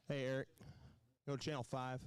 Hey, Eric. Go to channel 5.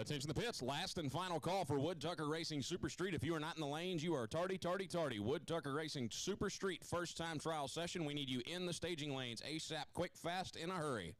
Attention the pits. Last and final call for Wood Tucker Racing Super Street. If you are not in the lanes, you are tardy, tardy, tardy. Wood Tucker Racing Super Street first time trial session. We need you in the staging lanes ASAP, quick, fast, in a hurry.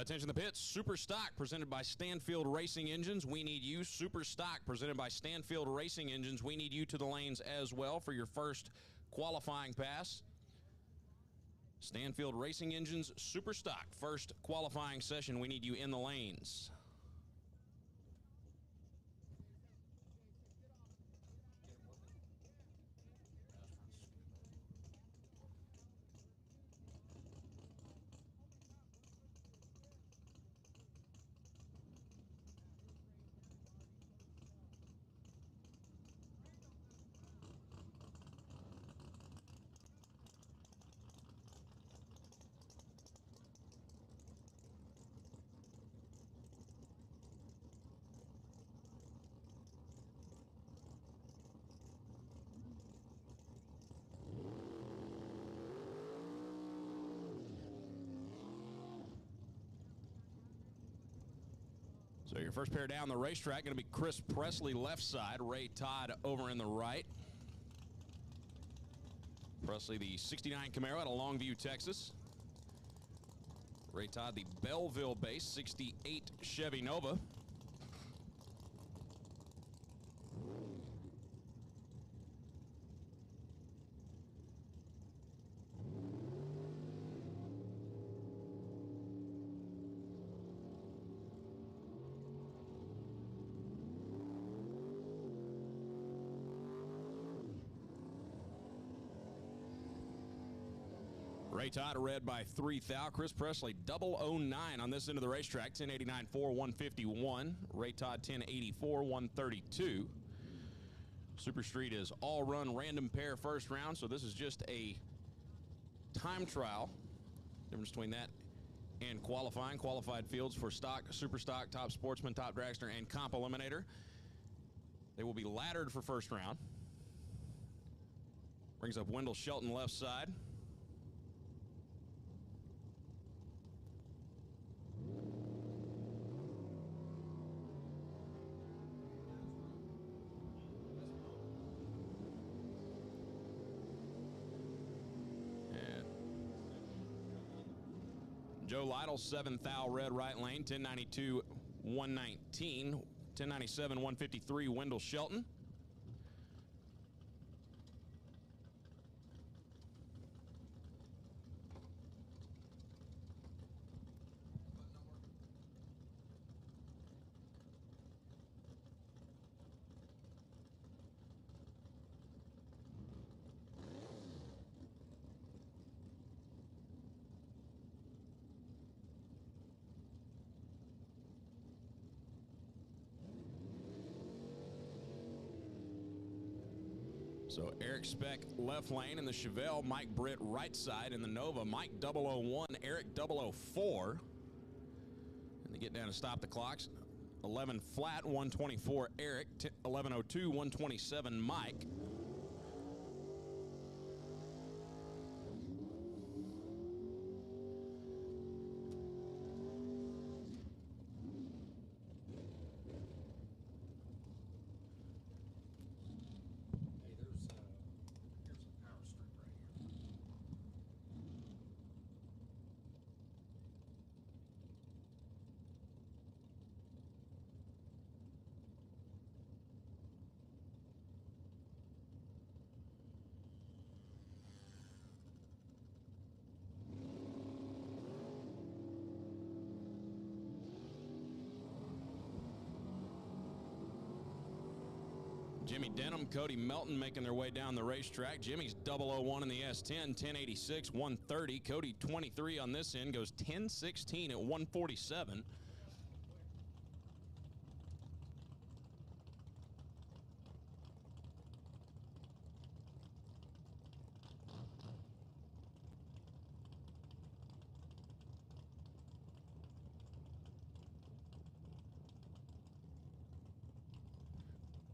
Attention the pits. Super Stock presented by Stanfield Racing Engines. We need you. Super Stock presented by Stanfield Racing Engines. We need you to the lanes as well for your first qualifying pass. Stanfield Racing Engines, Super Stock, first qualifying session. We need you in the lanes. So your first pair down the racetrack going to be Chris Presley left side, Ray Todd over in the right. Presley, the 69 Camaro out of Longview, Texas. Ray Todd, the Belleville base, 68 Chevy Nova. Ray Todd red by 3 thou. Chris Presley 009 on this end of the racetrack. 1089 4 151. Ray Todd 1084 132. Super Street is all run random pair first round, so this is just a time trial. Difference between that and qualifying. Qualified fields for stock, super stock, top sportsman, top dragster, and comp eliminator. They will be laddered for first round. Brings up Wendell Shelton left side. Joe Lytle, 7 thou red right lane, 1092 119, 1097 153 Wendell Shelton. So Eric Speck left lane in the Chevelle, Mike Britt right side in the Nova, Mike 001, Eric 004. And they get down to stop the clocks. 11 flat, 124 Eric, 1102, 127 Mike. Jimmy Denham, Cody Melton making their way down the racetrack. Jimmy's 001 in the S10, 1086, 130. Cody 23 on this end, goes 1016 at 147.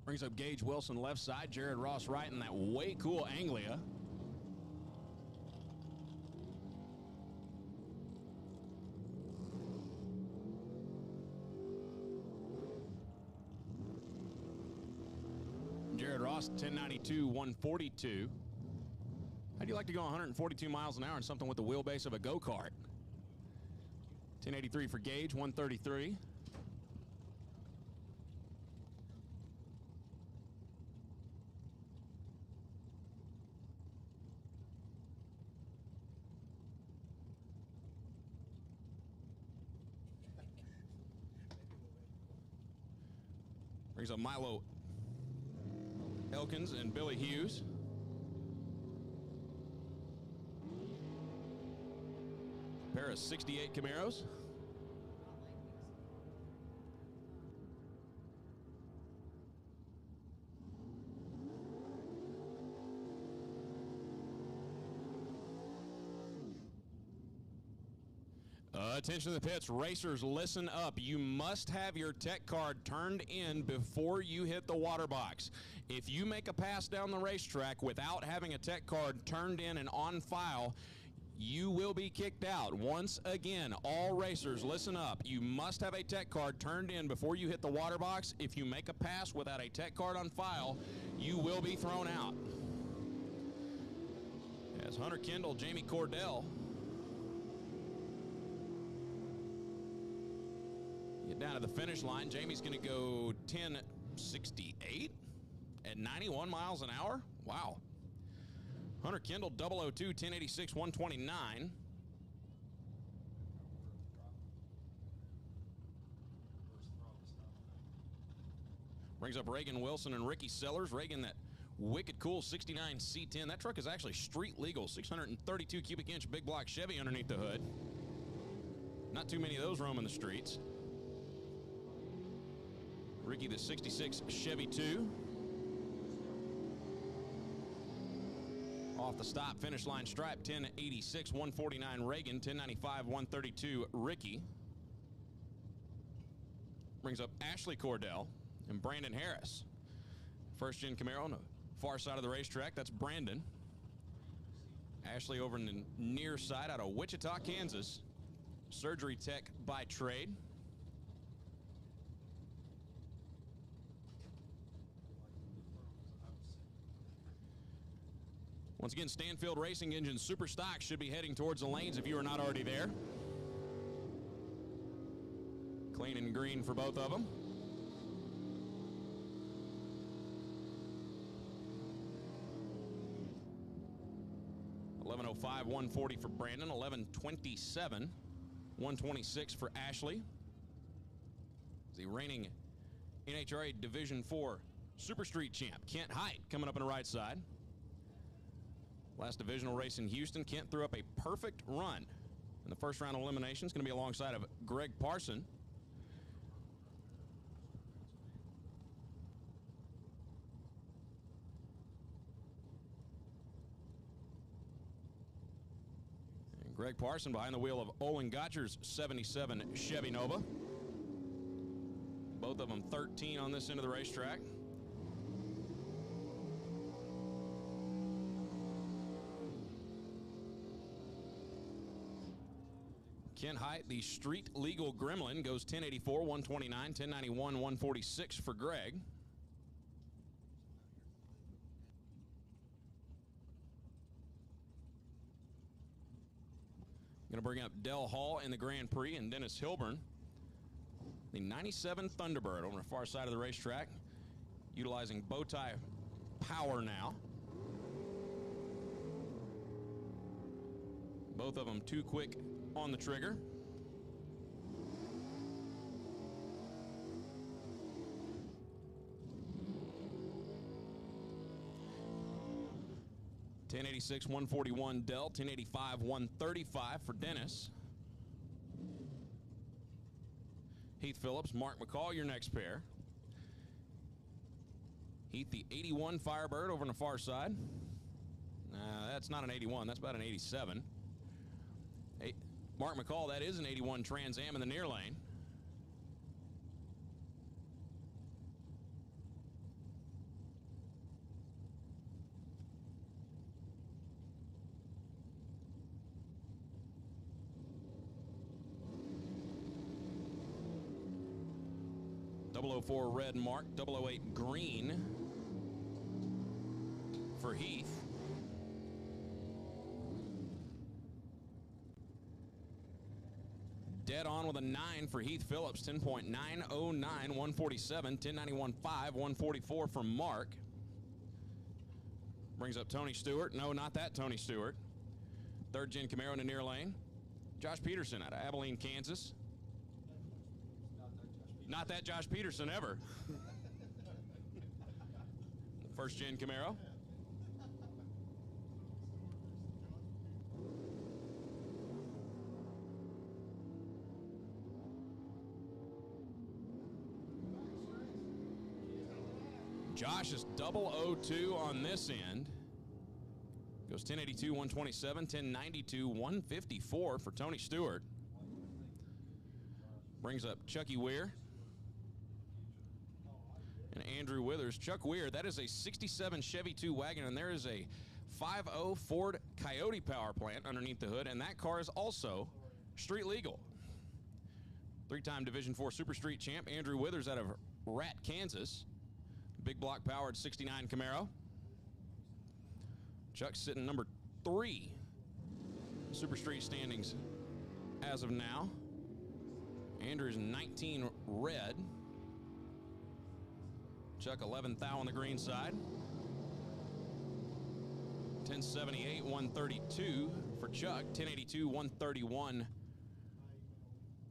Brings up Gage Wilson left side, Jared Ross right in that way cool Anglia. Jared Ross 1092, 142. How do you like to go 142 miles an hour in something with the wheelbase of a go-kart? 1083 for Gage, 133. Brings up Milo Elkins and Billy Hughes. Pair of 68 Camaros. Attention to the pits. Racers, listen up. You must have your tech card turned in before you hit the water box. If you make a pass down the racetrack without having a tech card turned in and on file, you will be kicked out. Once again, all racers, listen up. You must have a tech card turned in before you hit the water box. If you make a pass without a tech card on file, you will be thrown out. As Hunter Kendall, Jamie Cordell get down to the finish line. Jamie's going to go 10:68 at 91 miles an hour. Wow. Hunter Kendall, 002, 10:86, 129. Brings up Reagan Wilson and Ricky Sellers. Reagan, that wicked cool 69 C10. That truck is actually street legal. 632 cubic inch big block Chevy underneath the hood. Not too many of those roaming the streets. Ricky, the 66 Chevy 2. Off the stop, finish line stripe, 10:86, 149 Reagan, 10:95, 132 Ricky. Brings up Ashley Cordell and Brandon Harris. First gen Camaro on the far side of the racetrack, that's Brandon. Ashley over in the near side out of Wichita, Kansas. Surgery tech by trade. Once again, Stanfield Racing Engine Super Stock should be heading towards the lanes if you are not already there. Clean and green for both of them. $11.05, 140 for Brandon. $11.27, 126 for Ashley. The reigning NHRA Division 4 Super Street champ, Kent Height, coming up on the right side. Last divisional race in Houston, Kent threw up a perfect run in the first round of elimination. It's going to be alongside of Greg Parson. And Greg Parson behind the wheel of Olin Gotcher's 77 Chevy Nova. Both of them 13 on this end of the racetrack. Ken Height, the street legal gremlin, goes 10:84, 129, 10:91, 146 for Greg. Going to bring up Dell Hall in the Grand Prix and Dennis Hilburn. The 97 Thunderbird on the far side of the racetrack, utilizing bow tie power now. Both of them too quick on the trigger. $10.86, 141 Dell, $10.85, 135 for Dennis. Heath Phillips, Mark McCall, your next pair. Heath, the 81 Firebird over on the far side. That's not an 81, that's about an 87. Hey, Mark McCall, that is an 81 Trans Am in the near lane. .004 red Mark, 008 green for Heath. Dead on with a 9 for Heath Phillips, 10.909, 147, 1091.5, 144 for Mark. Brings up Tony Stewart. No, not that Tony Stewart. Third gen Camaro in the near lane. Josh Peterson out of Abilene, Kansas. Not that Josh Peterson ever. First gen Camaro. Josh is 002 on this end. Goes 1082, 127, 1092, 154 for Tony Stewart. Brings up Chucky Weir and Andrew Withers. Chuck Weir, that is a 67 Chevy 2 wagon, and there is a 5.0 Ford Coyote power plant underneath the hood, and that car is also street legal. Three-time Division IV Super Street champ Andrew Withers out of Rat, Kansas. Big block powered 69 Camaro. Chuck's sitting number 3 Super Street standings as of now. Andrew's 19 red. Chuck 11th thou on the green side. 1078, 132 for Chuck. 1082, 131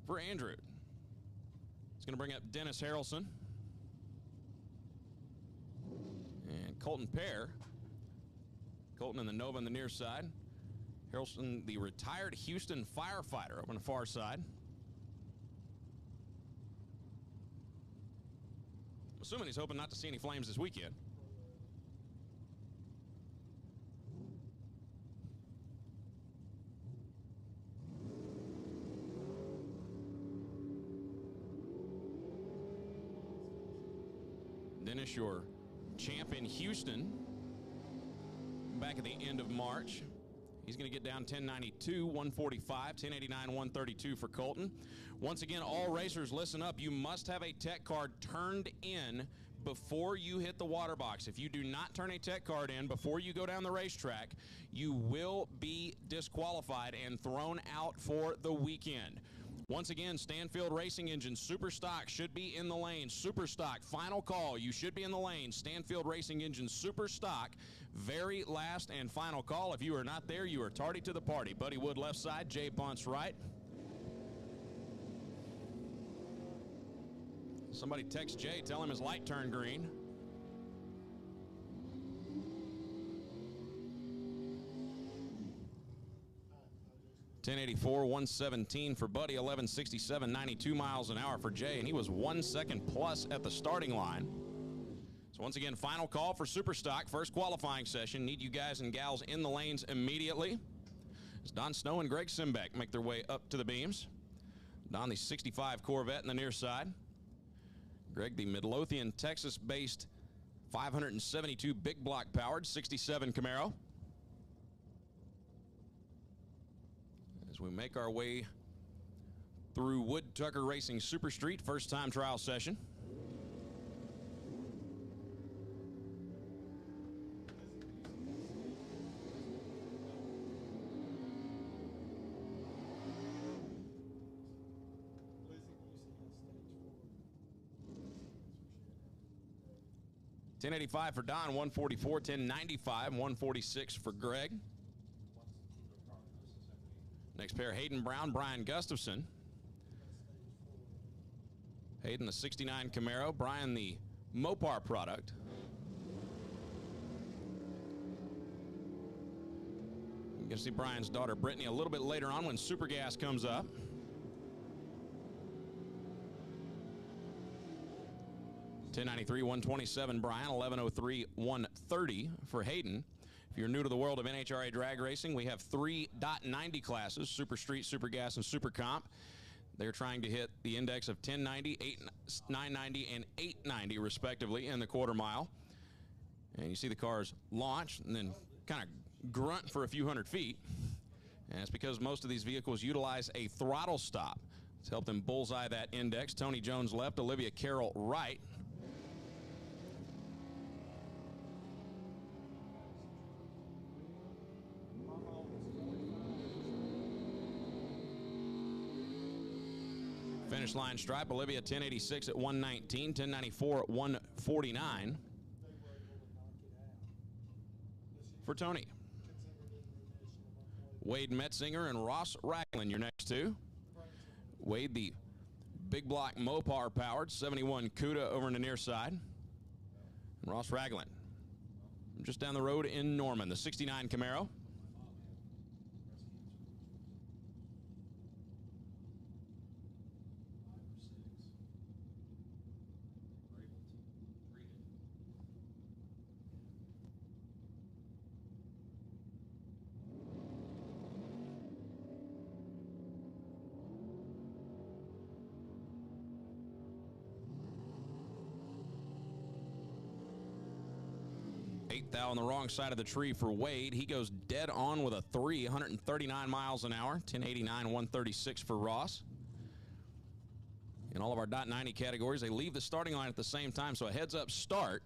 for Andrew. It's going to bring up Dennis Harrelson and Colton Pear. Colton in the Nova on the near side. Harrelson, the retired Houston firefighter, up on the far side. I'm assuming he's hoping not to see any flames this weekend. Dennis, your champ in Houston back at the end of March. He's going to get down 1092, 145, 1089, 132 for Colton. Once again, all racers, listen up. You must have a tech card turned in before you hit the water box. If you do not turn a tech card in before you go down the racetrack, you will be disqualified and thrown out for the weekend. Once again, Stanfield Racing Engine Super Stock should be in the lane. Super Stock, final call. You should be in the lane. Stanfield Racing Engine Super Stock, very last and final call. If you are not there, you are tardy to the party. Buddy Wood left side, Jay Bunce right. Somebody text Jay, tell him his light turned green. .1084, 117 for Buddy, 1167, 92 miles an hour for Jay, and he was 1 second plus at the starting line. So once again, final call for Super Stock, first qualifying session. Need you guys and gals in the lanes immediately. As Don Snow and Greg Simbeck make their way up to the beams. Don, the 65 Corvette in the near side. Greg, the Midlothian, Texas-based 572 big block powered 67 Camaro. As we make our way through Wood Tucker Racing Super Street, first time trial session. .1085 for Don, 144, 1095, 146 for Greg. Next pair, Hayden Brown, Brian Gustafson. Hayden, the 69 Camaro. Brian, the Mopar product. You're going to see Brian's daughter, Brittany, a little bit later on when Super Gas comes up. .1093, 127, Brian. 1103, 130 for Hayden. If you're new to the world of NHRA drag racing, we have 3 .90 classes, Super Street, Super Gas, and Super Comp. They're trying to hit the index of 1090, 990, and 890, respectively, in the quarter mile. And you see the cars launch and then kind of grunt for a few hundred feet. And it's because most of these vehicles utilize a throttle stop. It's helped them bullseye that index. Tony Jones left, Olivia Carroll right. Finish line stripe, Olivia 1086 at 119, 1094 at 149 for Tony. Wade Metzinger and Ross Ragland, your next two. Wade, the big block Mopar powered 71 CUDA over on the near side. And Ross Ragland just down the road in Norman, the 69 Camaro. 8th thou on the wrong side of the tree for Wade. He goes dead on with a 3, 139 miles an hour, 1089, 136 for Ross. In all of our .90 categories, they leave the starting line at the same time, so a heads-up start.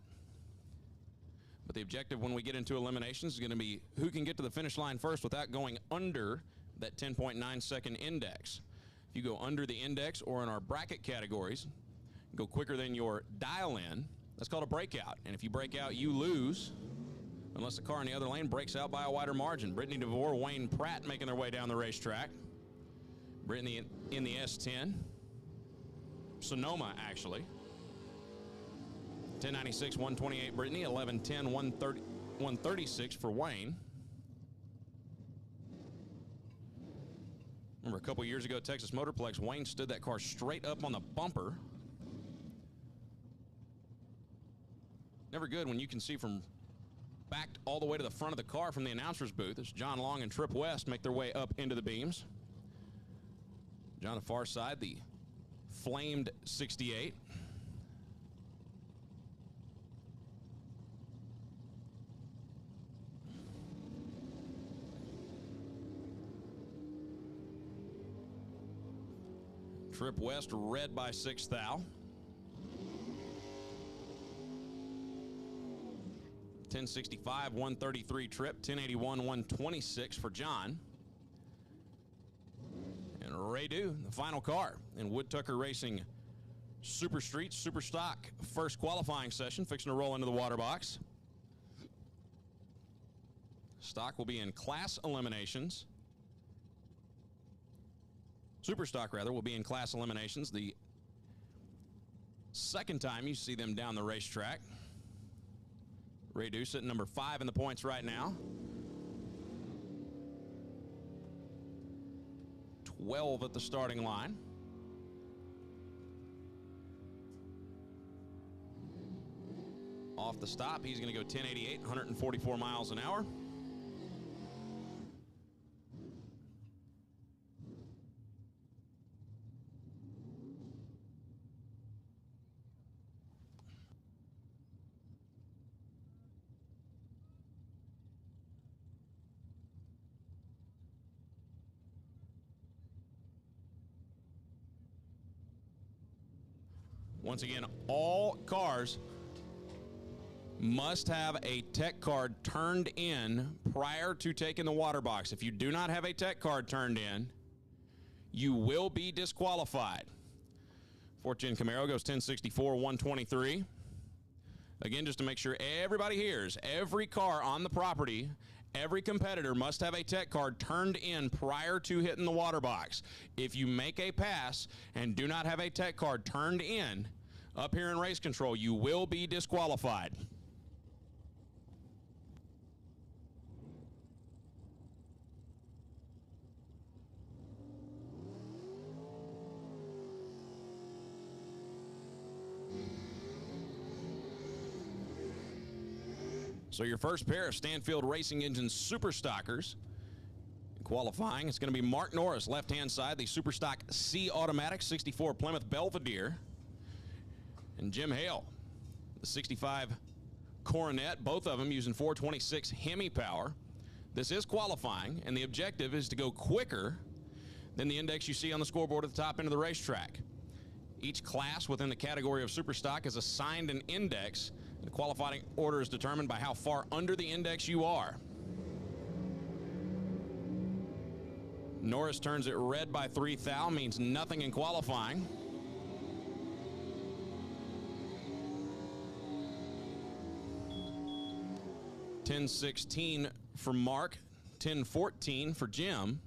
But the objective when we get into eliminations is going to be who can get to the finish line first without going under that 10.9-second index. If you go under the index, or in our bracket categories, go quicker than your dial-in, that's called a breakout. And if you break out, you lose, unless the car in the other lane breaks out by a wider margin. Brittany DeVore, Wayne Pratt making their way down the racetrack. Brittany in the S10. Sonoma, actually. 1096, 128 Brittany, 1110, 136 for Wayne. Remember a couple years ago at Texas Motorplex, Wayne stood that car straight up on the bumper. Never good when you can see from back all the way to the front of the car from the announcer's booth as John Long and Trip West make their way up into the beams. John on the far side, the flamed 68. Trip West red by 6 thou. 1065, 133 Trip, 1081, 126 for John. And Ray Dew, the final car in Wood Tucker Racing Super Street, Super Stock first qualifying session, fixing to roll into the water box. Stock will be in class eliminations. Super Stock, rather, will be in class eliminations. The second time you see them down the racetrack. Ray Dew sitting number 5 in the points right now. 12 at the starting line. Off the stop, he's going to go 1088, 144 miles an hour. Once again, all cars must have a tech card turned in prior to taking the water box. If you do not have a tech card turned in, you will be disqualified. Fourth Gen Camaro goes 1064, 123. Again, just to make sure everybody hears, every car on the property, every competitor must have a tech card turned in prior to hitting the water box. If you make a pass and do not have a tech card turned in up here in race control, you will be disqualified. So your first pair of Stanfield Racing Engine Super Stockers qualifying, it's going to be Mark Norris, left-hand side, the Super Stock C Automatic 64 Plymouth Belvedere, and Jim Hale, the 65 Coronet, both of them using 426 Hemi power. This is qualifying, and the objective is to go quicker than the index you see on the scoreboard at the top end of the racetrack. Each class within the category of Super Stock is assigned an index. The qualifying order is determined by how far under the index you are. Norris turns it red by 3 thou, means nothing in qualifying. $10.16 for Mark, $10.14 for Jim.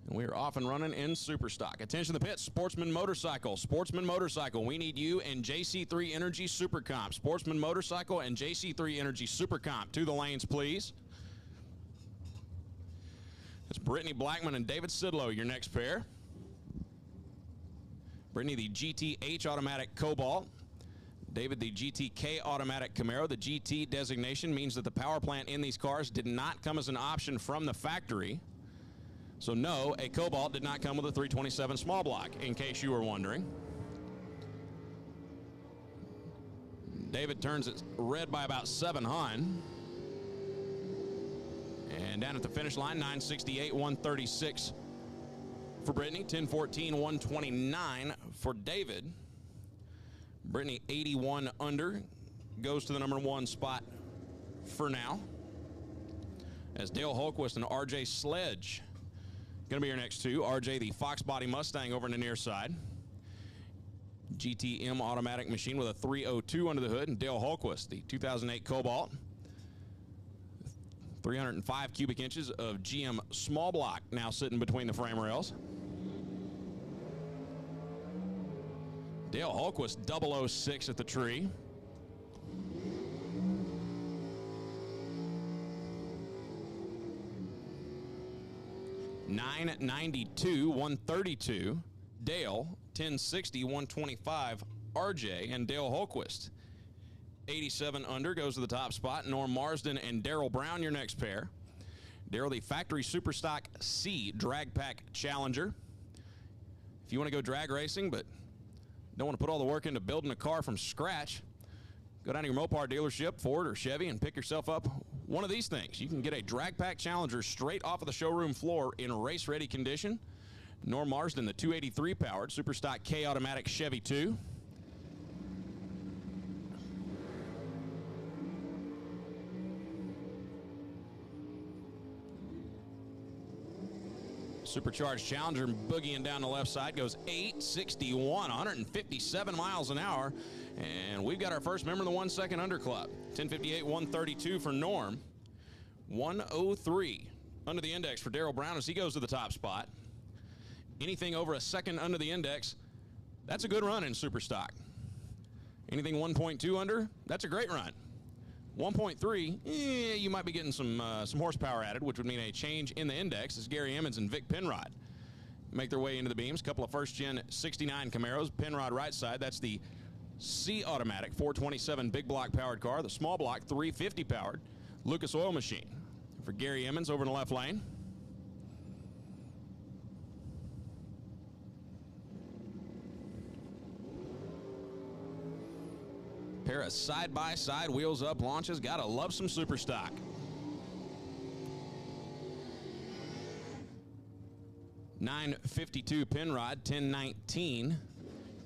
And we are off and running in Super Stock. Attention to the pits, Sportsman Motorcycle. Sportsman Motorcycle, we need you and JC3 Energy Super Comp. Sportsman Motorcycle and JC3 Energy Super Comp. To the lanes, please. It's Brittany Blackman and David Sidlow, your next pair. Brittany, the GTH Automatic Cobalt. David, the GTK Automatic Camaro. The GT designation means that the power plant in these cars did not come as an option from the factory. So no, a Cobalt did not come with a 327 small block, in case you were wondering. David turns it red by about 7 hun. And down at the finish line, 968, 136 for Brittany, 1014, 129 for David. Brittany 81 under, goes to the number 1 spot for now. As Dale Holquist and RJ Sledge going to be your next two. RJ, the Fox Body Mustang over in the near side. GTM automatic machine with a 302 under the hood. And Dale Holquist, the 2008 Cobalt. 305 cubic inches of GM small block now sitting between the frame rails. Dale Holquist 006 at the tree. $992, 132. Dale 1060, 125. RJ and Dale Holquist 87 under, goes to the top spot. Norm Marsden and Darrell Brown, your next pair. Darrell, the factory Superstock C drag pack challenger. If you want to go drag racing but don't want to put all the work into building a car from scratch, go down to your Mopar dealership, Ford or Chevy, and pick yourself up one of these things. You can get a drag pack challenger straight off of the showroom floor in race ready condition. Norm Marsden, the 283 powered Superstock K automatic Chevy 2. Supercharged Challenger boogieing down the left side goes 861, 157 miles an hour. And we've got our first member of the 1 second under club. 1058, 132 for Norm. 103 under the index for Darrell Brown as he goes to the top spot. Anything over a second under the index, that's a good run in Superstock. Anything 1.2 under, that's a great run. 1.3, you might be getting some horsepower added, which would mean a change in the index as Gary Emmons and Vic Penrod make their way into the beams. A couple of first-gen 69 Camaros. Penrod right side, that's the C automatic 427 big block powered car. The small block 350 powered Lucas Oil machine. For Gary Emmons over in the left lane. Pair of side-by-side wheels up launches. Gotta love some Superstock. $952 Penrod, $1019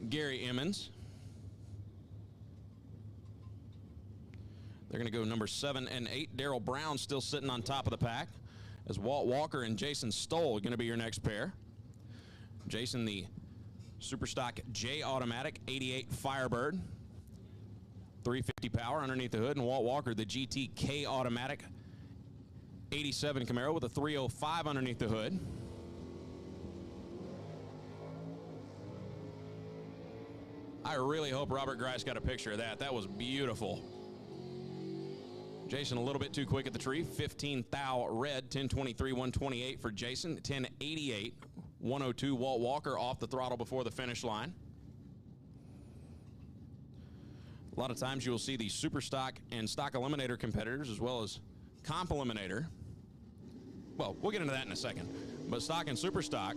Gary Emmons. They're going to go number 7 and 8. Darrell Brown still sitting on top of the pack as Walt Walker and Jason Stoll are going to be your next pair. Jason, the Superstock J automatic 88 Firebird. 350 power underneath the hood, and Walt Walker, the GTK automatic 87 Camaro with a 305 underneath the hood. I really hope Robert Grice got a picture of that. That was beautiful. Jason a little bit too quick at the tree. 15 thou red, 1023, 128 for Jason. 1088, 102 Walt Walker off the throttle before the finish line. A lot of times you will see the Superstock and Stock Eliminator competitors as well as Comp Eliminator. Well, we'll get into that in a second. But Stock and Superstock,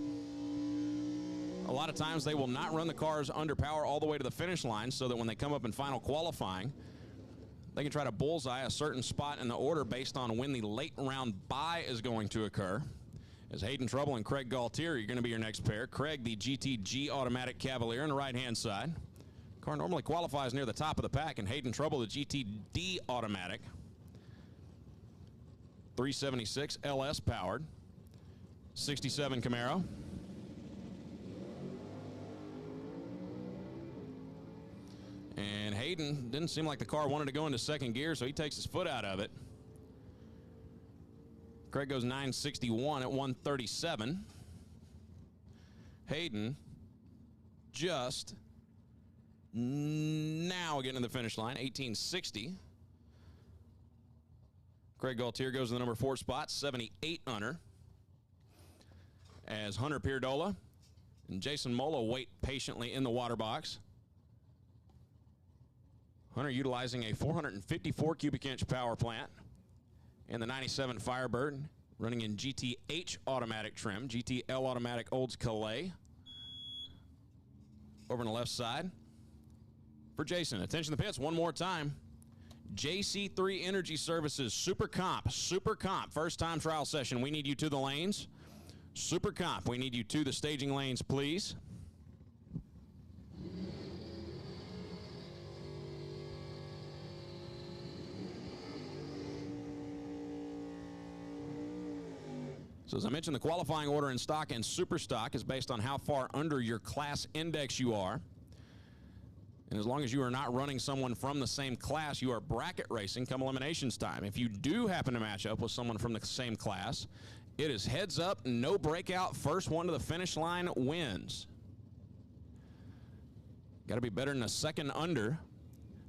a lot of times they will not run the cars under power all the way to the finish line so that when they come up in final qualifying, they can try to bullseye a certain spot in the order based on when the late round bye is going to occur. As Hayden Trouble and Craig Gaultier are going to be your next pair. Craig, the GTG automatic Cavalier on the right-hand side. Car normally qualifies near the top of the pack, and Hayden Trouble, the GTD automatic. 376 LS powered. 67 Camaro. And Hayden didn't seem like the car wanted to go into second gear, so he takes his foot out of it. Craig goes 961 at 137. Hayden just now getting to the finish line, 1860. Craig Gaultier goes to the number 4 spot, 78 under. As Hunter Pierdola and Jason Mola wait patiently in the water box. Hunter utilizing a 454 cubic inch power plant and the 97 Firebird running in GTH automatic trim, GTL automatic Olds Calais. Over on the left side, For Jason, attention to the pits one more time. JC3 Energy Services, Super Comp, first time trial session. We need you to the lanes. Super Comp, we need you to the staging lanes, please. So as I mentioned, the qualifying order in stock and super stock is based on how far under your class index you are. And as long as you are not running someone from the same class, you are bracket racing come eliminations time. If you do happen to match up with someone from the same class, it is heads up, no breakout, first one to the finish line wins. Got to be better than a second under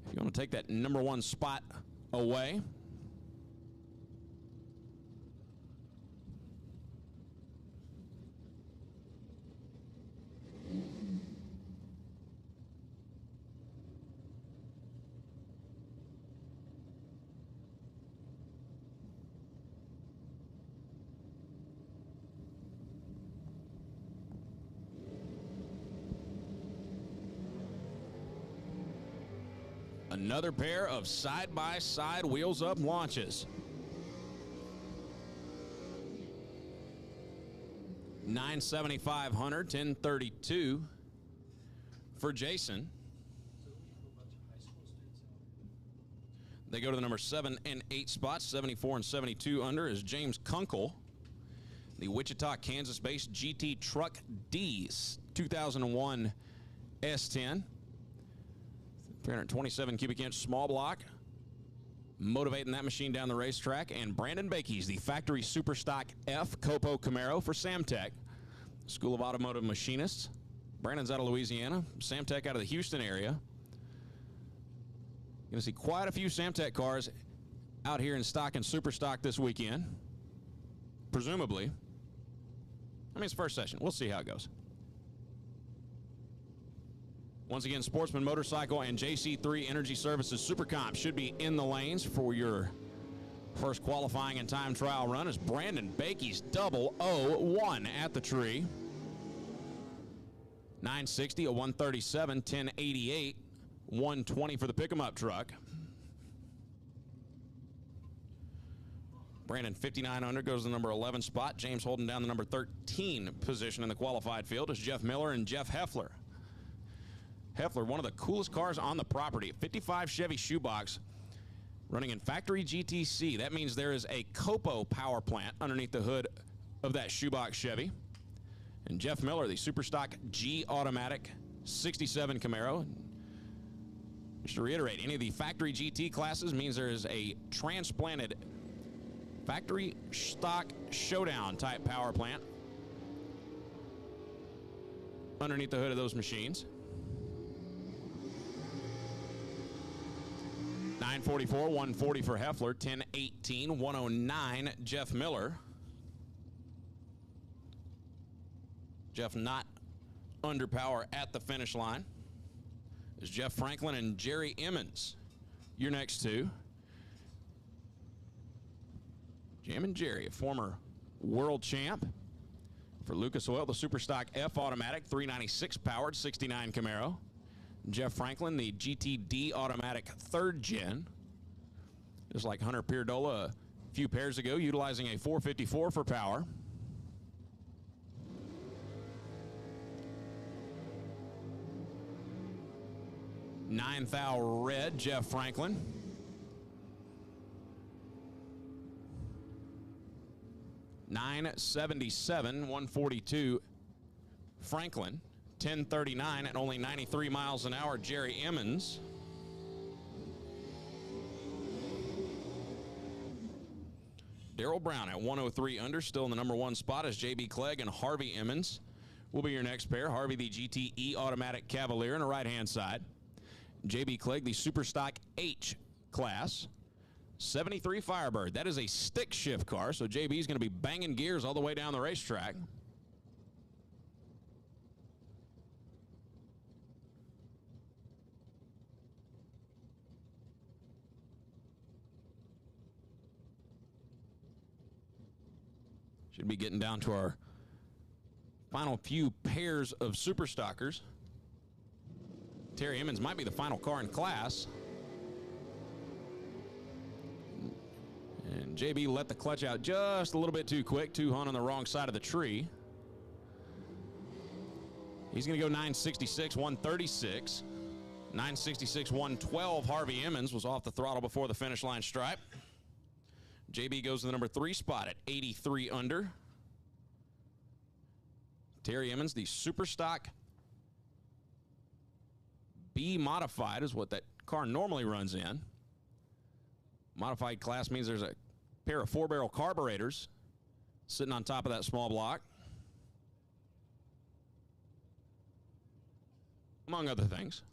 if you want to take that number one spot away. Another pair of side-by-side wheels-up launches. 975 Hunter, 1032 for Jason. They go to the number 7 and 8 spots. 74 and 72 under is James Kunkel. The Wichita, Kansas-based GT Truck D's 2001 S10. 327 cubic inch small block, motivating that machine down the racetrack. And Brandon Bakey's the factory super stock F Copo Camaro for Samtech, School of Automotive Machinists. Brandon's out of Louisiana, Samtech out of the Houston area. Going to see quite a few Samtech cars out here in stock and super stock this weekend, presumably. I mean, it's first session. We'll see how it goes. Once again, Sportsman Motorcycle and JC3 Energy Services Super Comp should be in the lanes for your first qualifying and time trial run as Brandon Bakey's 001 at the tree. 960, a 137, 1088, 120 for the pick-em-up truck. Brandon 59 under goes to the number 11 spot. James holding down the number 13 position in the qualified field is Jeff Miller and Jeff Heffler. Heffler, one of the coolest cars on the property, 55 Chevy shoebox, running in factory GTC. That means there is a Copo power plant underneath the hood of that shoebox Chevy. And Jeff Miller, the super stock G automatic 67 Camaro. Just to reiterate, any of the factory GT classes means there is a transplanted factory stock showdown type power plant underneath the hood of those machines. 944, 140 for Heffler, 1018, 109, Jeff Miller. Jeff not under power at the finish line. Is Jeff Franklin and Jerry Emmons, your next two. Jam and Jerry, a former world champ. For Lucas Oil, the Superstock F automatic, 396 powered, 69 Camaro. Jeff Franklin, the GTD automatic 3rd gen. Just like Hunter Pierdola a few pairs ago, utilizing a 454 for power. $9,000 red, Jeff Franklin. $977, 142, Franklin. 1039 at only 93 miles an hour, Jerry Emmons. Darrell Brown at 103 under, still in the number 1 spot as J.B. Clegg and Harvey Emmons will be your next pair. Harvey, the GTE automatic Cavalier on the right-hand side. J.B. Clegg, the Superstock H class. 73 Firebird. That is a stick shift car, so J.B. is going to be banging gears all the way down the racetrack. Should be getting down to our final few pairs of super stockers. Terry Emmons might be the final car in class. And JB let the clutch out just a little bit too quick. 200 on the wrong side of the tree. He's going to go 966, 136. 966, 112. Harvey Emmons was off the throttle before the finish line stripe. JB goes to the number 3 spot at 83 under. Terry Emmons, the Super Stock B Modified is what that car normally runs in. Modified class means there's a pair of 4-barrel carburetors sitting on top of that small block, among other things.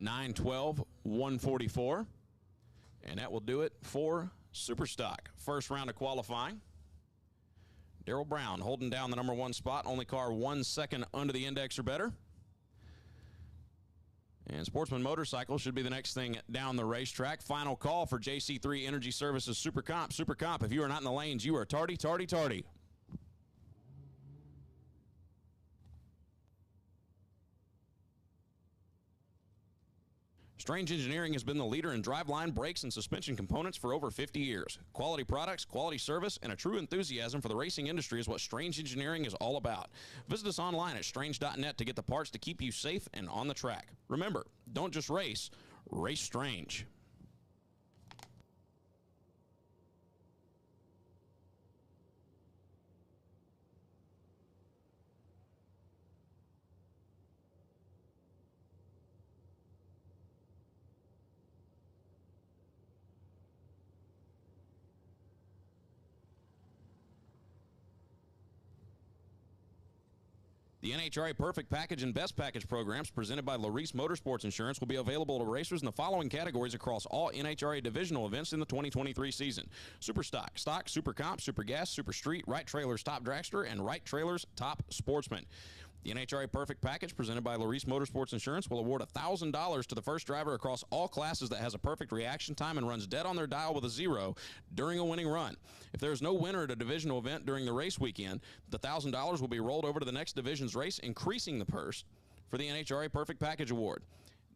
$912,144, and that will do it for Superstock. First round of qualifying. Darrell Brown holding down the number 1 spot, only car 1 second under the index or better. And Sportsman Motorcycle should be the next thing down the racetrack. Final call for JC3 Energy Services Super Comp. Super Comp, if you are not in the lanes, you are tardy, tardy, tardy. Strange Engineering has been the leader in driveline, brakes, and suspension components for over 50 years. Quality products, quality service, and a true enthusiasm for the racing industry is what Strange Engineering is all about. Visit us online at strange.net to get the parts to keep you safe and on the track. Remember, don't just race, race Strange. The NHRA Perfect Package and Best Package programs presented by Larice Motorsports Insurance will be available to racers in the following categories across all NHRA divisional events in the 2023 season: Super Stock, Stock, Super Comp, Super Gas, Super Street, Wright Trailers Top Dragster, and Wright Trailers Top Sportsman. The NHRA Perfect Package presented by Larice Motorsports Insurance will award $1,000 to the first driver across all classes that has a perfect reaction time and runs dead on their dial with a 0 during a winning run. If there is no winner at a divisional event during the race weekend, the $1,000 will be rolled over to the next division's race, increasing the purse for the NHRA Perfect Package Award.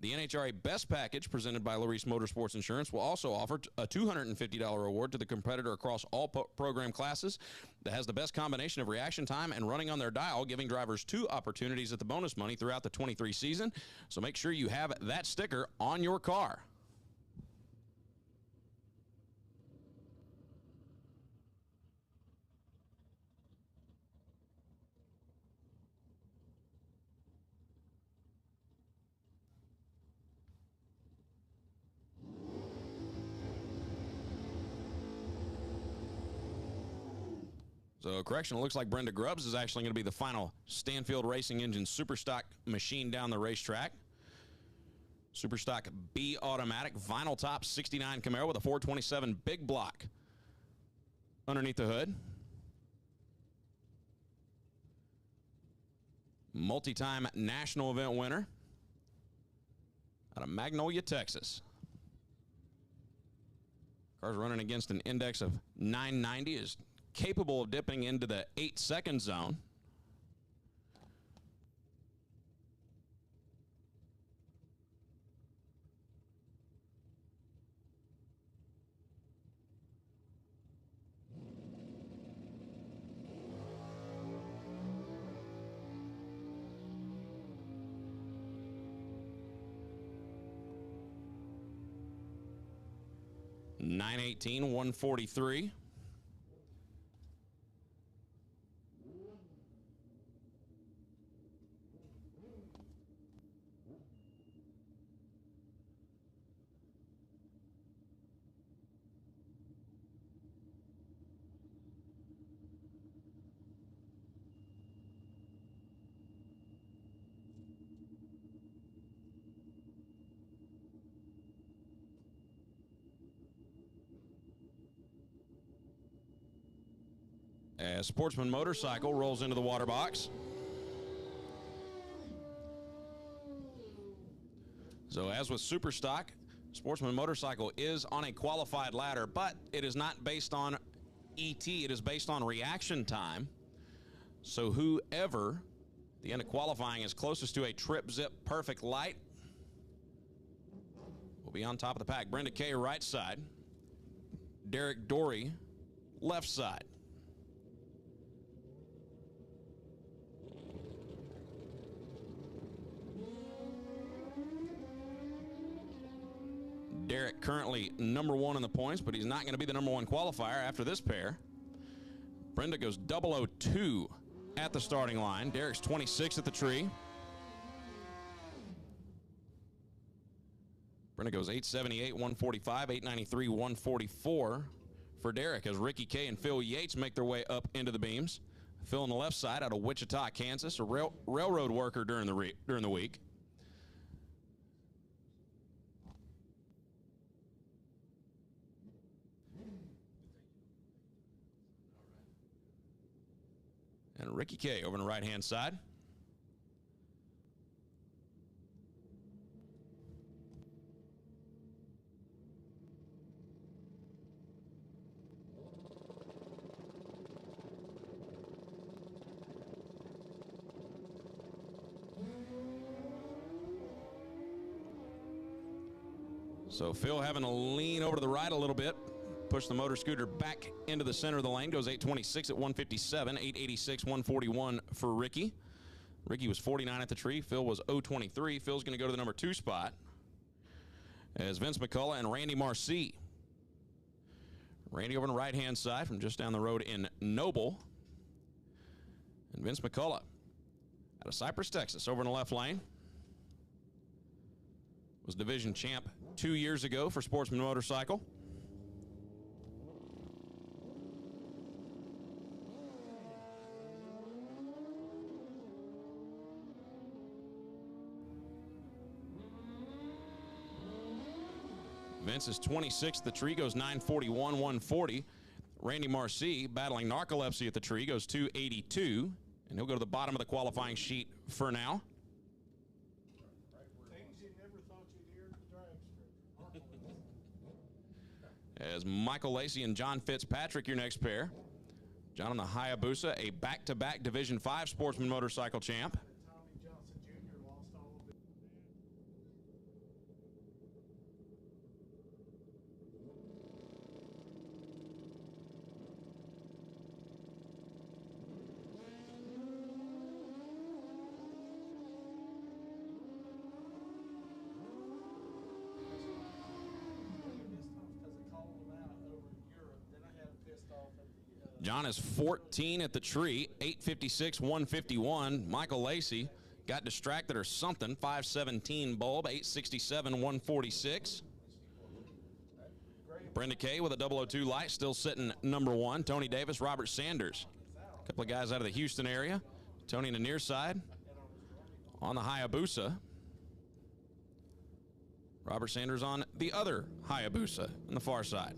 The NHRA Best Package, presented by Larice Motorsports Insurance, will also offer a $250 award to the competitor across all program classes that has the best combination of reaction time and running on their dial, giving drivers 2 opportunities at the bonus money throughout the 23 season. So make sure you have that sticker on your car. So, correction, it looks like Brenda Grubbs is actually going to be the final Stanfield Racing Engine Superstock machine down the racetrack. Superstock B automatic, vinyl top 69 Camaro with a 427 big block underneath the hood. Multi-time national event winner out of Magnolia, Texas. Car's running against an index of 990, is capable of dipping into the 8-second zone. $918, $143. As Sportsman Motorcycle rolls into the water box. So as with Superstock, Sportsman Motorcycle is on a qualified ladder, but it is not based on ET. It is based on reaction time. So whoever at the end of qualifying is closest to a trip zip perfect light will be on top of the pack. Brenda Kay, right side. Derek Dory, left side. Derek currently number 1 in the points, but he's not going to be the number 1 qualifier after this pair. Brenda goes 002 at the starting line. Derek's 26 at the tree. Brenda goes 878, 145, 893, 144 for Derek as Ricky Kay and Phil Yates make their way up into the beams. Phil on the left side out of Wichita, Kansas, a railroad worker during the week. And Ricky Kay over on the right-hand side. So Phil having to lean over to the right a little bit. Push the motor scooter back into the center of the lane. Goes 826 at 157, 886, 141 for Ricky. Ricky was 49 at the tree. Phil was 023. Phil's going to go to the number 2 spot as Vince McCullough and Randy Marcy. Randy over on the right-hand side from just down the road in Nobile. And Vince McCullough out of Cypress, Texas, over in the left lane. Was division champ 2 years ago for Sportsman Motorcycle. Vince is 26 at the tree, goes 941, 140. Randy Marcy battling narcolepsy at the tree, goes 282, and he'll go to the bottom of the qualifying sheet for now. As Michael Lacey and John Fitzpatrick, your next pair. John on the Hayabusa, a back-to-back Division 5 Sportsman Motorcycle champ. John is 14 at the tree, 856, 151. Michael Lacey got distracted or something, 517 bulb, 867, 146. Brenda Kay with a 002 light, still sitting number 1. Tony Davis, Robert Sanders. A couple of guys out of the Houston area. Tony on the near side on the Hayabusa. Robert Sanders on the other Hayabusa on the far side.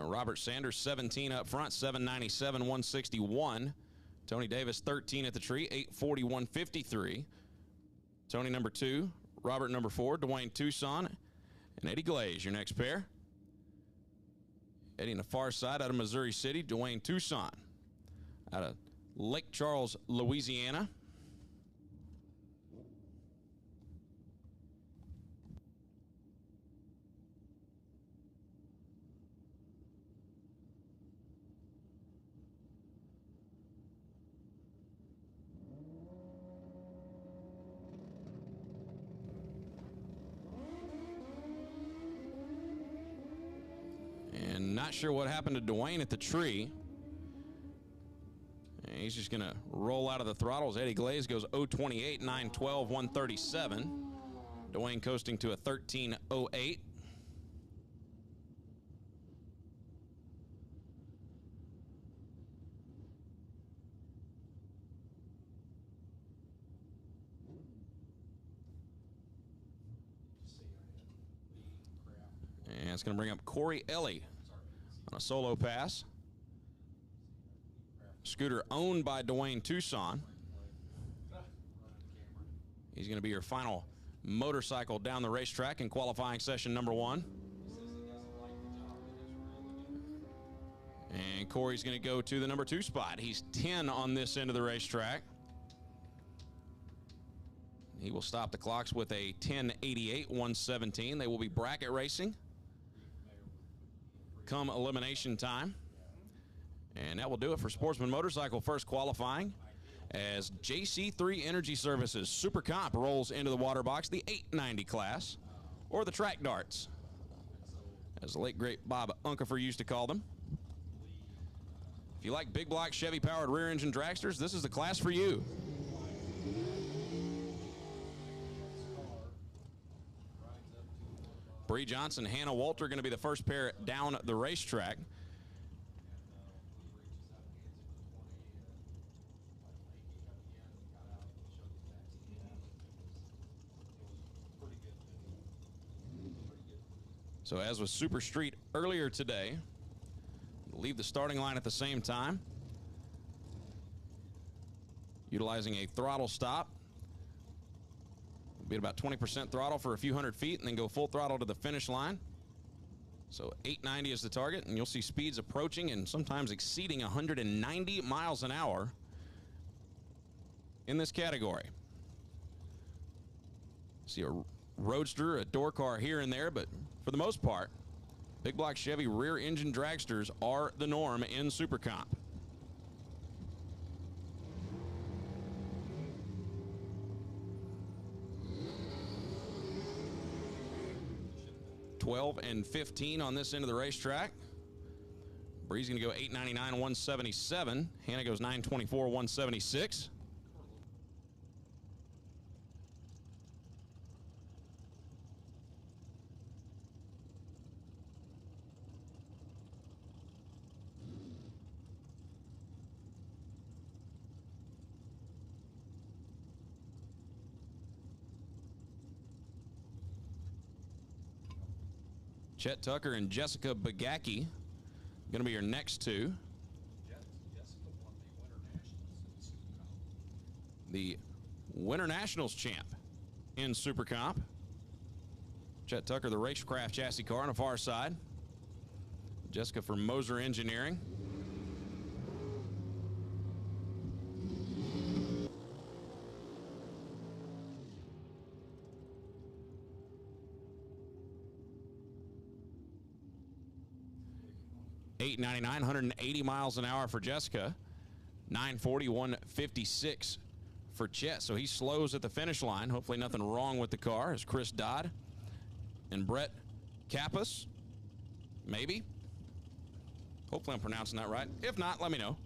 Robert Sanders, 17 up front, 797, 161. Tony Davis, 13 at the tree, 840, 153. Tony number 2, Robert number 4, Dwayne Tucson, and Eddie Glaze, your next pair. Eddie on the far side out of Missouri City, Dwayne Tucson out of Lake Charles, Louisiana. Not sure what happened to Dwayne at the tree. And he's just going to roll out of the throttles. Eddie Glaze goes 028, 912, 137. Dwayne coasting to a 1308. it's going to bring up Corey Ellie on a solo pass. Scooter owned by Dwayne Tucson. He's going to be your final motorcycle down the racetrack in qualifying session number 1. And Corey's going to go to the number 2 spot. He's 10 on this end of the racetrack. He will stop the clocks with a 10:88, 1:17. They will be bracket racing come elimination time. And that will do it for Sportsman Motorcycle first qualifying as JC3 Energy Services Super Comp rolls into the water box, the 890 class, or the track darts, as the late great Bob Unkefer used to call them. If you like big block Chevy powered rear engine dragsters, this is the class for you. Bree Johnson, Hannah Walter going to be the first pair down the racetrack. So as with Super Street earlier today, leave the starting line at the same time, utilizing a throttle stop. Be at about 20% throttle for a few hundred feet and then go full throttle to the finish line. So 890 is the target, and you'll see speeds approaching and sometimes exceeding 190 miles an hour in this category. See a roadster, a door car here and there, but for the most part, big block Chevy rear engine dragsters are the norm in Super Comp. 12 and 15 on this end of the racetrack. Bree's going to go 899, 177. Hannah goes 924, 176. Chet Tucker and Jessica Bagacki going to be your next two. The Winter Nationals champ in Super Comp. Chet Tucker, the Racecraft chassis car on the far side. Jessica from Moser Engineering. $899, 180 miles an hour for Jessica. 940, 156 for Chet. So he slows at the finish line. Hopefully nothing wrong with the car. As Chris Dodd and Brett Kappas, maybe. Hopefully I'm pronouncing that right. If not, let me know.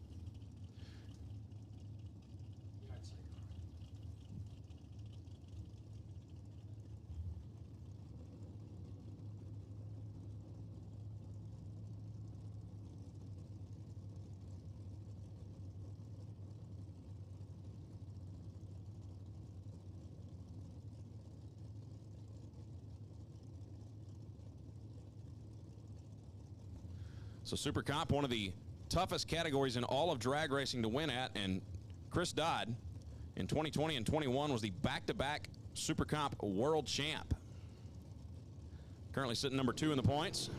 So Super Comp, one of the toughest categories in all of drag racing to win at, and Chris Dodd in 2020 and 21 was the back-to-back Super Comp world champ. Currently sitting number 2 in the points.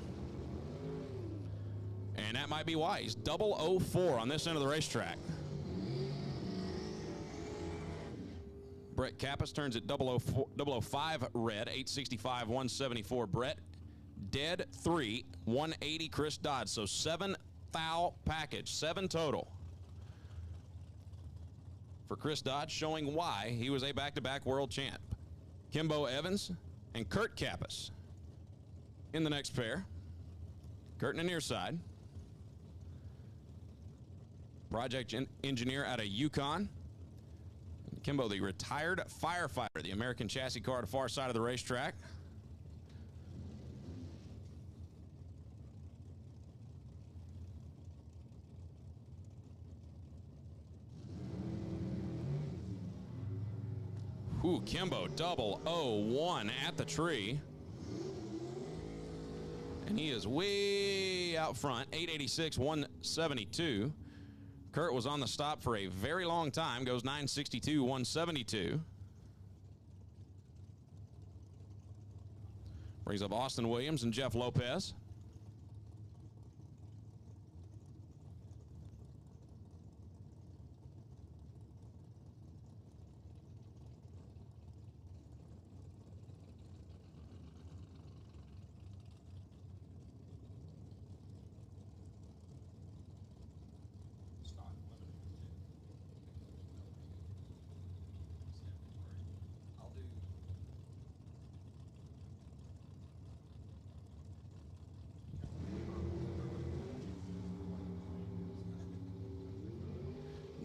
And that might be why. He's 004 on this end of the racetrack. Brett Kappas turns at 005 red, 865, 174 Brett. Dead 3, 180 Chris Dodd. So 7 foul package, 7 total for Chris Dodd, showing why he was a back-to-back world champ. Kimbo Evans and Kurt Kappas in the next pair. Kurt in the near side. Project engineer out of Yukon. And Kimbo, the retired firefighter, the American chassis car at the far side of the racetrack. Ooh, Kimbo 001 at the tree. And he is way out front, 886, 172. Kurt was on the stop for a very long time, goes 962, 172. Brings up Austin Williams and Jeff Lopez.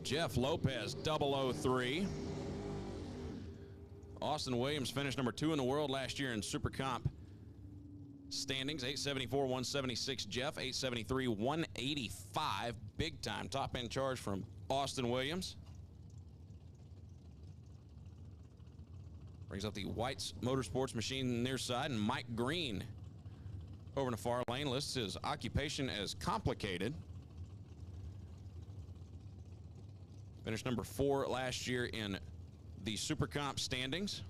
Jeff Lopez, 003. Austin Williams finished number 2 in the world last year in Super Comp standings. 874, 176. Jeff, 873, 185. Big time top end charge from Austin Williams. Brings up the White's Motorsports machine near side, and Mike Green over in the far lane lists his occupation as complicated. Finished number 4 last year in the Super Comp standings.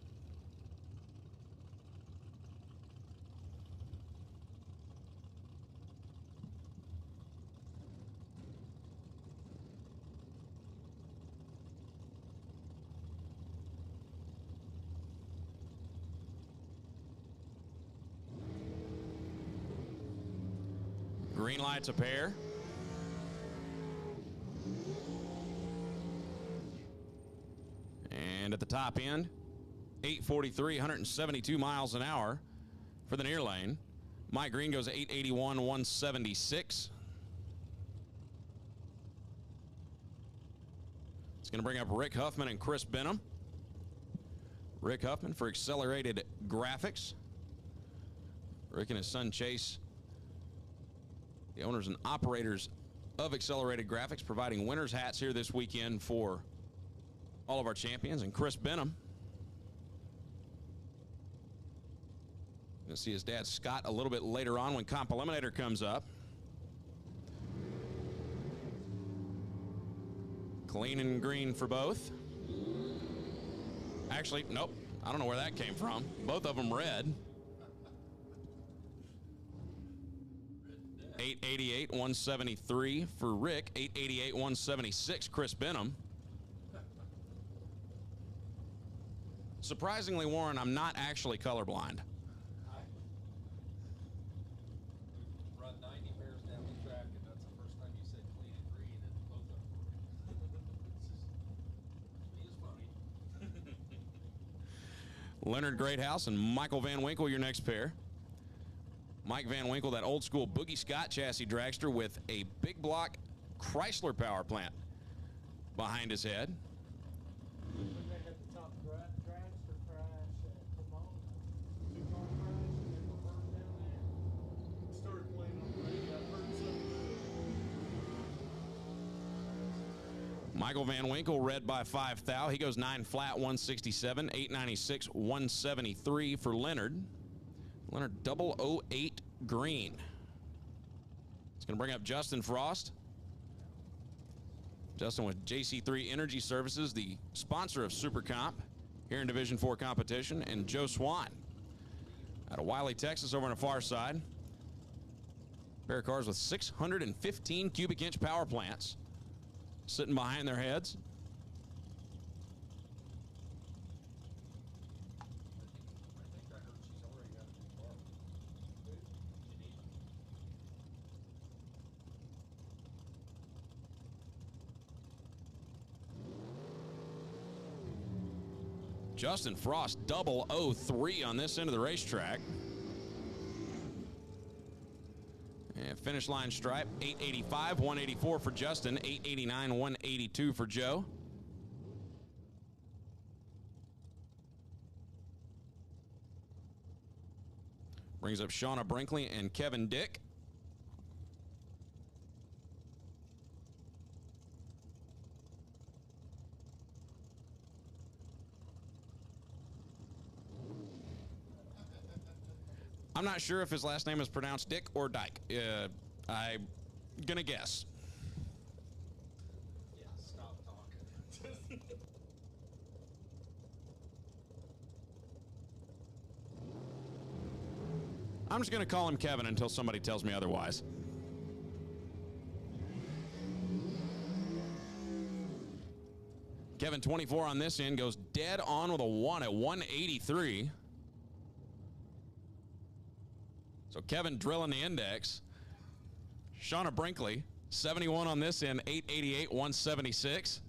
Green lights a pair. And at the top end, 843, 172 miles an hour for the near lane. Mike Green goes 881, 176. It's going to bring up Rick Huffman and Chris Benham. Rick Huffman for Accelerated Graphics. Rick and his son Chase, the owners and operators of Accelerated Graphics, providing winners hats here this weekend for all of our champions. And Chris Benham, you'll see his dad Scott a little bit later on when Comp Eliminator comes up. Clean and green for both. Actually, nope, I don't know where that came from. Both of them red. 888, 173 for Rick. 888, 176, Chris Benham. Surprisingly, Warren, I'm not actually colorblind. We've run 90 pairs down the track, and that's the first time you said clean and green, and both of them were. It's funny. Leonard Greathouse and Michael Van Winkle, your next pair. Mike Van Winkle, that old school Boogie Scott chassis dragster with a big block Chrysler power plant behind his head. Michael Van Winkle, red by 5 thou. He goes 9 flat, 167, 896, 173 for Leonard. Leonard 008 green. It's going to bring up Justin Frost. Justin with JC3 Energy Services, the sponsor of Super Comp here in Division 4 competition, and Joe Swan out of Wiley, Texas, over on the far side. Pair of cars with 615 cubic inch power plants sitting behind their heads. I heard she's already got a new car. Justin Frost, 003 on this end of the racetrack. And finish line stripe, 885, 184 for Justin, 889, 182 for Joe. Brings up Shauna Brinkley and Kevin Dick. I'm not sure if his last name is pronounced Dick or Dyke. I'm going to guess. Yeah, stop talking. I'm just going to call him Kevin until somebody tells me otherwise. Kevin, 24 on this end, goes dead on with a 1 at 183. So Kevin drilling the index. Shauna Brinkley, 71 on this end, 888, 176.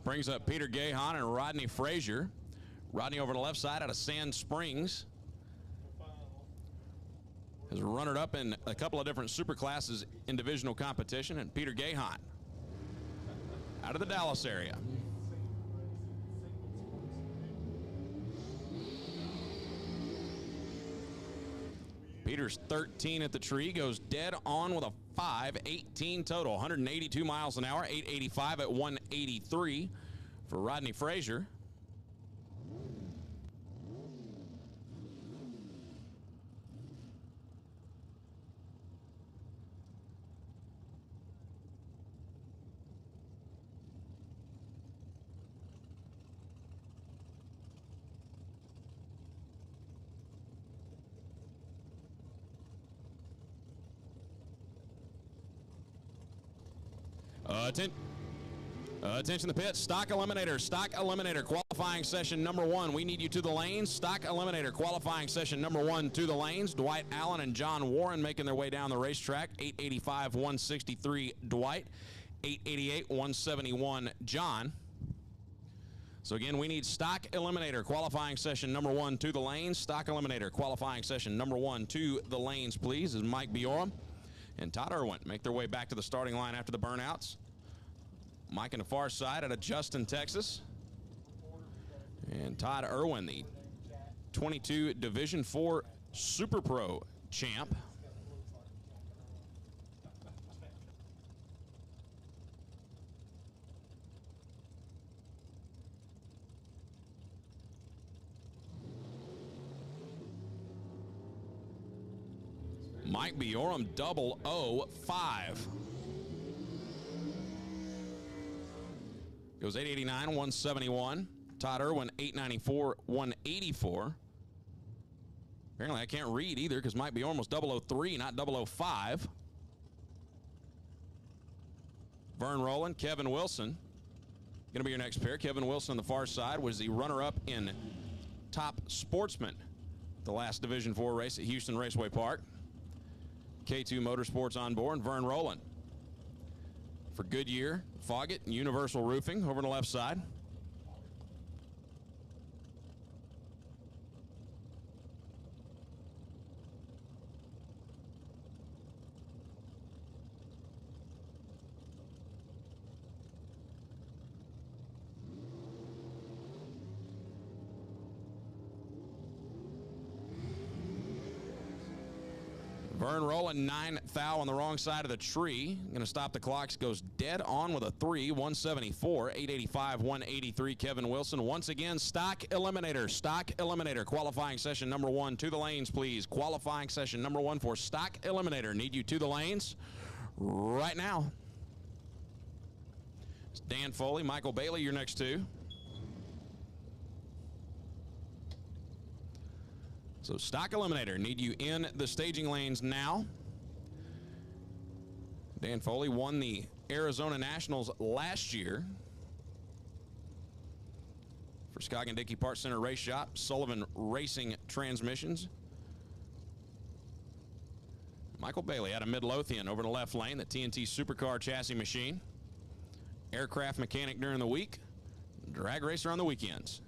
Brings up Peter Gahan and Rodney Frazier. Rodney over the left side out of Sand Springs. Has runner up in a couple of different super classes in divisional competition. And Peter Gahan out of the Dallas area. Peter's 13 at the tree, goes dead on with a 5, 18 total, 182 miles an hour, 885 at 183 for Rodney Frazier. Attention the pit. Stock Eliminator qualifying session number 1. We need you to the lanes. Stock Eliminator qualifying session number 1 to the lanes. Dwight Allen and John Warren making their way down the racetrack. 885, 163 Dwight. 888, 171 John. So again, we need Stock Eliminator qualifying session number 1 to the lanes. Stock Eliminator qualifying session number 1 to the lanes, please, is Mike Biorum and Todd Irwin make their way back to the starting line after the burnouts. Mike on the far side out of Justin, Texas. And Todd Irwin, the 22 Division IV Super Pro champ. Mike Biorum 005. Goes 889, 171. Todd Irwin, 894, 184. Apparently I can't read either because Mike Biorum was 003, not 005. Vern Rowland, Kevin Wilson. Going to be your next pair. Kevin Wilson on the far side was the runner-up in Top Sportsman, the last Division IV race at Houston Raceway Park. K2 Motorsports on board, and Vern Rowland for Goodyear, Foggett, and Universal Roofing over on the left side. Vern Rowland, 9 thou on the wrong side of the tree. Going to stop the clocks. Goes dead on with a 3, 174, 885, 183. Kevin Wilson. Once again, Stock Eliminator. Stock Eliminator. Qualifying session number 1 to the lanes, please. Qualifying session number 1 for Stock Eliminator. Need you to the lanes right now. It's Dan Foley, Michael Bailey, your next two. So Stock Eliminator, need you in the staging lanes now. Dan Foley won the Arizona Nationals last year for Scoggin Dickey Parts Center Race Shop, Sullivan Racing Transmissions. Michael Bailey out of Midlothian over the left lane, the TNT Supercar chassis machine. Aircraft mechanic during the week, drag racer on the weekends.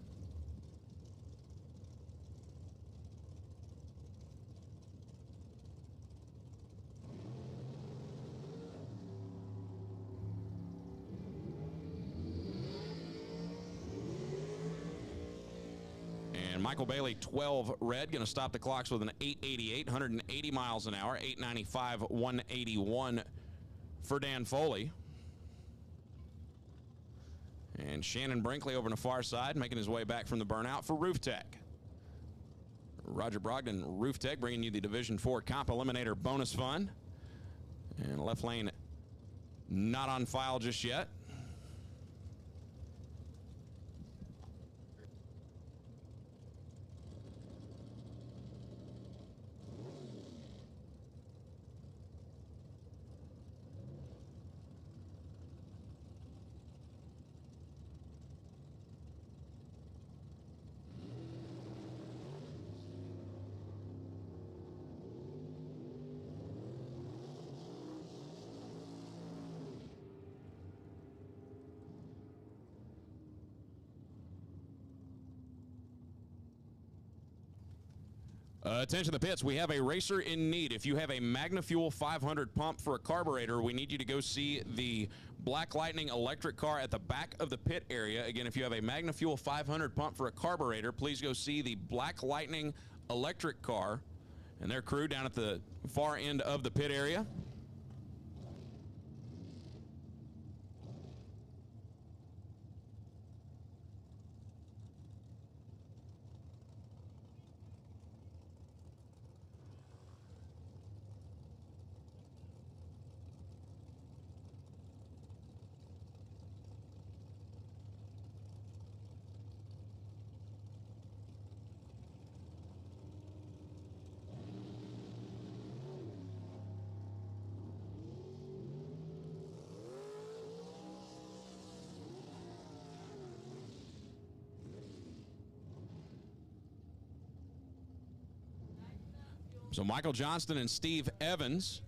And Michael Bailey, 12 red, going to stop the clocks with an 888, 180 miles an hour, 895, 181 for Dan Foley. And Shannon Brinkley over on the far side, making his way back from the burnout for Roof Tech. Roger Brogdon, Roof Tech, bringing you the Division 4 Comp Eliminator bonus fund. And left lane not on file just yet. Attention to the pits. We have a racer in need. If you have a MagnaFuel 500 pump for a carburetor, we need you to go see the Black Lightning electric car at the back of the pit area. Again, if you have a MagnaFuel 500 pump for a carburetor, please go see the Black Lightning electric car and their crew down at the far end of the pit area. So Michael Johnston and Steve Evans